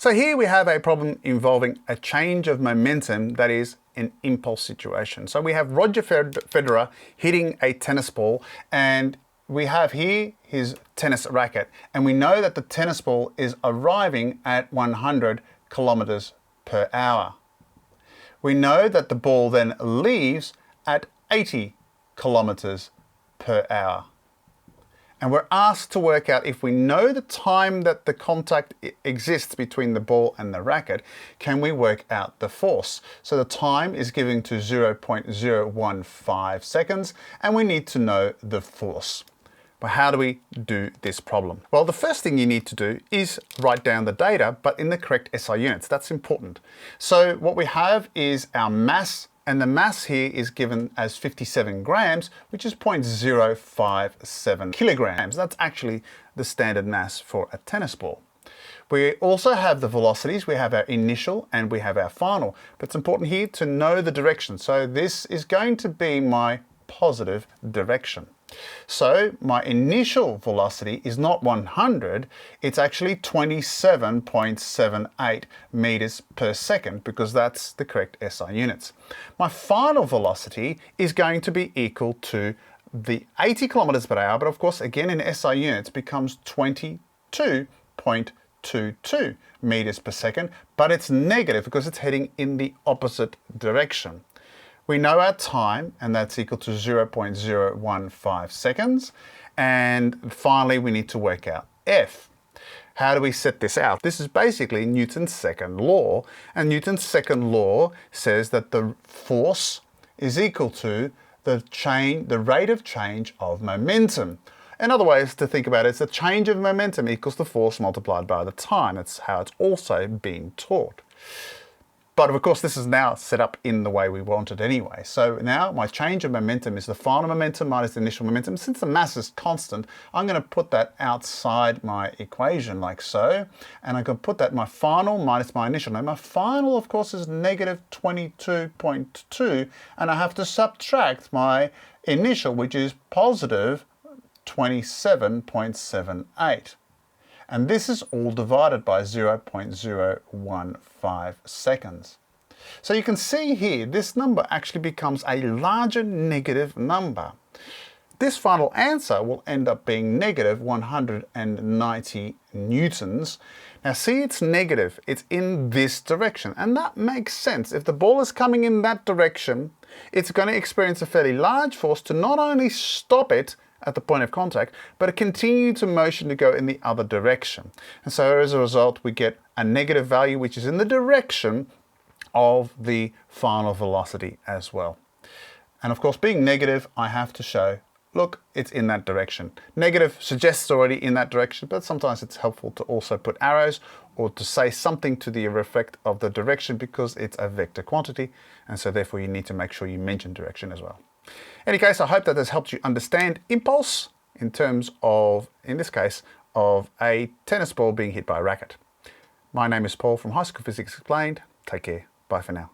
So here we have a problem involving a change of momentum that is an impulse situation. So we have Roger Federer hitting a tennis ball, and we have here his tennis racket, and we know that the tennis ball is arriving at 100 kilometers per hour. We know that the ball then leaves at 80 kilometers per hour. And we're asked to work out, if we know the time that the contact exists between the ball and the racket, can we work out the force? So the time is given to 0.015 seconds, and we need to know the force. But how do we do this problem? Well, the first thing you need to do is write down the data, but in the correct SI units. That's important. So what we have is our mass, and the mass here is given as 57 grams, which is 0.057 kilograms. That's actually the standard mass for a tennis ball. We also have the velocities. We have our initial and we have our final. But it's important here to know the direction. So this is going to be my positive direction. So my initial velocity is not 100, it's actually 27.78 meters per second, because that's the correct SI units. My final velocity is going to be equal to the 80 kilometers per hour, but of course, again in SI units, becomes 22.22 meters per second, but it's negative because it's heading in the opposite direction. We know our time, and that's equal to 0.015 seconds. And finally, we need to work out F. How do we set this out? This is basically Newton's second law. And Newton's second law says that the force is equal to the rate of change of momentum. Another way to think about it is the change of momentum equals the force multiplied by the time. That's how it's also been taught. But of course, this is now set up in the way we want it anyway. So now my change of momentum is the final momentum minus the initial momentum. Since the mass is constant, I'm going to put that outside my equation like so. And I'm going to put that my final minus my initial. Now my final, of course, is negative 22.2. And I have to subtract my initial, which is positive 27.78. And this is all divided by 0.015 seconds. So you can see here, this number actually becomes a larger negative number. This final answer will end up being negative 190 newtons. Now see, it's negative, it's in this direction, and that makes sense. If the ball is coming in that direction, it's going to experience a fairly large force to not only stop it at the point of contact, but it continued to motion to go in the other direction. And so as a result, we get a negative value, which is in the direction of the final velocity as well. And of course, being negative, I have to show, look, it's in that direction. Negative suggests already in that direction, but sometimes it's helpful to also put arrows or to say something to the effect of the direction, because it's a vector quantity. And so therefore you need to make sure you mention direction as well. In any case, I hope that has helped you understand impulse in terms of, in this case, of a tennis ball being hit by a racket. My name is Paul from High School Physics Explained. Take care. Bye for now.